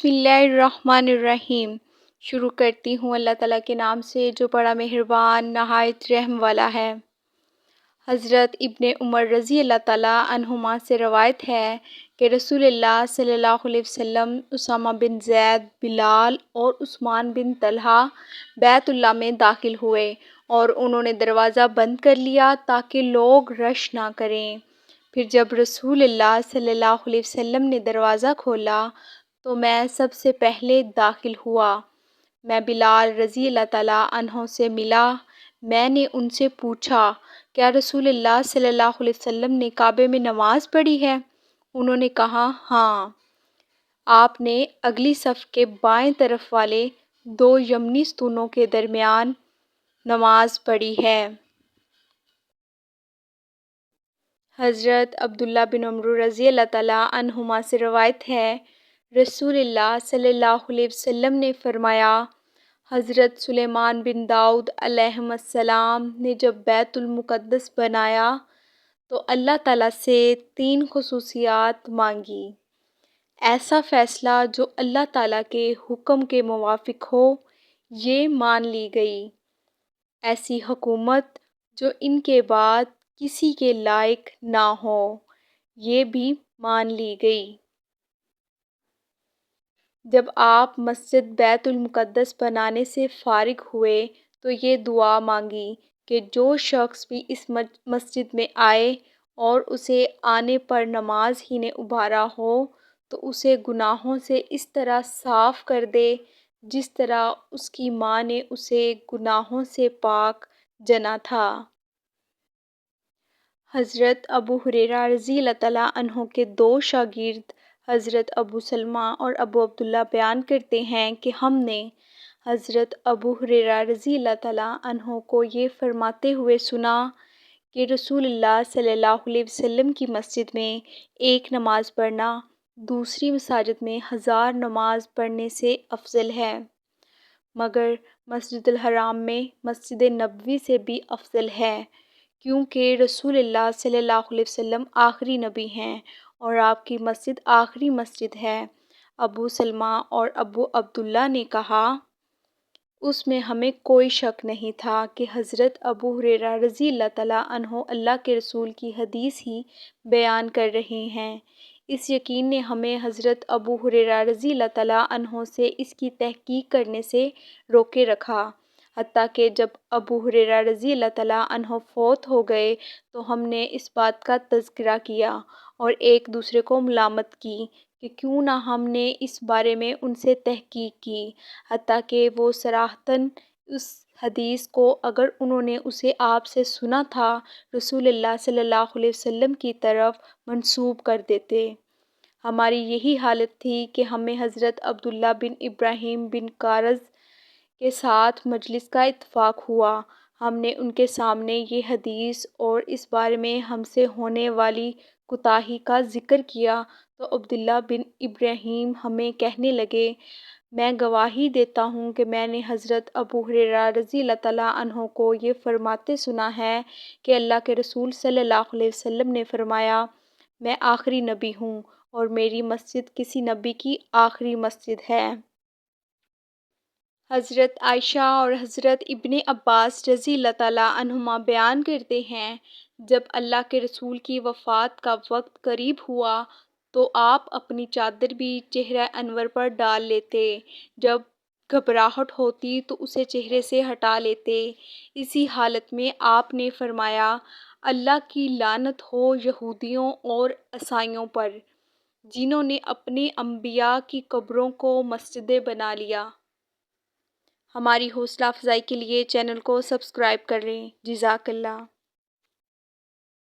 बिस्मिल्लाहिर्रहमानिर्रहीम। शुरू करती हूँ अल्लाह ताला के नाम से जो बड़ा मेहरबान नहायत रहम वाला है। हज़रत इब्ने उमर रज़ी अल्लाह ताला अन्हुमा से रवायत है कि रसूलुल्लाह सल्लल्लाहु अलैहि वसल्लम उसामा बिन ज़ैद, बिलाल और उस्मान बिन तलहा बैतुल्लाह में दाखिल हुए और उन्होंने दरवाज़ा बंद कर लिया ताकि लोग रश ना करें। फिर जब रसूलुल्लाह सल्लल्लाहु अलैहि वसल्लम ने दरवाज़ा खोला तो मैं सबसे पहले दाखिल हुआ। मैं बिलाल रज़ी अल्लाह ताला अन्हो से मिला। मैंने उनसे पूछा, क्या रसूलुल्लाह सल्लल्लाहु अलैहि वसल्लम ने काबे में नमाज़ पढ़ी है? उन्होंने कहा, हाँ। आपने अगली सफ़ के बाएं तरफ वाले 2 यमनी स्तूनों के दरमियान नमाज़ पढ़ी है। हज़रत अब्दुल्ला बिन अमरू रज़ी अल्लाह ताला अन्हुमा से रवायत है, रसूलुल्लाह सल्लल्लाहु अलैहि वसल्लम ने फ़रमाया, हज़रत सुलेमान बिन दाऊद अलैहिस्सलाम ने जब बैतुल मुक़द्दस बनाया तो अल्लाह ताला से 3 ख़ुसूसियात मांगी। ऐसा फ़ैसला जो अल्लाह ताला के हुक्म के मुवाफ़िक हो, ये मान ली गई। ऐसी हुकूमत जो इनके बाद किसी के लायक ना हो, ये भी मान ली गई। जब आप मस्जिद बैतुल मुक़द्दस बनाने से फ़ारिग हुए तो ये दुआ मांगी कि जो शख्स भी इस मस्जिद में आए और उसे आने पर नमाज ही ने उभारा हो तो उसे गुनाहों से इस तरह साफ़ कर दे जिस तरह उसकी माँ ने उसे गुनाहों से पाक जना था। हज़रत अबू हुरैरा रज़ी अल्लाह तआला अन्हो के 2 शागिर्द हज़रत अबू सलमा और अबू अब्दुल्ला बयान करते हैं कि हमने हज़रत अबू हुरैरा रज़ी अल्लाह तआला अन्हो को ये फ़रमाते हुए सुना कि रसूलुल्लाह सल्लल्लाहु अलैहि वसल्लम की मस्जिद में एक नमाज़ पढ़ना दूसरी मसाजिद में 1000 नमाज़ पढ़ने से अफजल है, मगर मस्जिदुल हराम में मस्जिद नबवी से भी अफजल है, क्योंकि रसूलुल्लाह सल्लल्लाहु अलैहि वसल्लम आखिरी नबी हैं और आपकी मस्जिद आखिरी मस्जिद है। अबू सलमा और अबू अब्दुल्ला ने कहा, उसमें हमें कोई शक नहीं था कि हज़रत अबू हुरैरा रज़ी अल्लाह तआला अन्हो अल्लाह के रसूल की हदीस ही बयान कर रहे हैं। इस यकीन ने हमें हज़रत अबू हुरैरा रज़ी अल्लाह तआला अन्हो से इसकी तहकीक करने से रोके रखा। हत्ता कि जब अबू हुरैरा रज़ी अल्लाह तआला अन्हो फ़ौत हो गए तो हमने इस बात का तज़किरा किया और एक दूसरे को मलामत की कि क्यों ना हमने इस बारे में उनसे तहकीक की, हत्ता कि वो सराहतन उस हदीस को अगर उन्होंने उसे आपसे सुना था रसूलुल्लाह सल्लल्लाहु अलैहि वसल्लम की तरफ मंसूब कर देते। हमारी यही हालत थी कि हमें हज़रत अब्दुल्ला बिन इब्राहीम बिन कारज़ के साथ मजलिस का इत्तेफाक हुआ। हमने उनके सामने ये हदीस और इस बारे में हमसे होने वाली कुताही का ज़िक्र किया तो अब्दुल्ला बिन इब्राहीम हमें कहने लगे, मैं गवाही देता हूँ कि मैंने हज़रत अबू हुरैरा रज़ी अल्लाह तआला अन्हो को ये फ़रमाते सुना है कि अल्लाह के रसूल सल्लल्लाहु अलैहि वसल्लम ने फ़रमाया, मैं आखिरी नबी हूँ और मेरी मस्जिद किसी नबी की आखिरी मस्जिद है। हज़रत आयशा और हज़रत इब्ने अब्बास रज़ी अल्लाह तआला अन्हुमा बयान करते हैं, जब अल्लाह के रसूल की वफ़ात का वक्त करीब हुआ तो आप अपनी चादर भी चेहरा अनवर पर डाल लेते, जब घबराहट होती तो उसे चेहरे से हटा लेते। इसी हालत में आपने फ़रमाया, अल्लाह की लानत हो यहूदियों और ईसाइयों पर, जिन्होंने अपने अंबिया की कब्रों को मस्जिदें बना लिया। हमारी हौसला अफ़ज़ाई के लिए चैनल को सब्सक्राइब करें। जज़ाकल्लाह।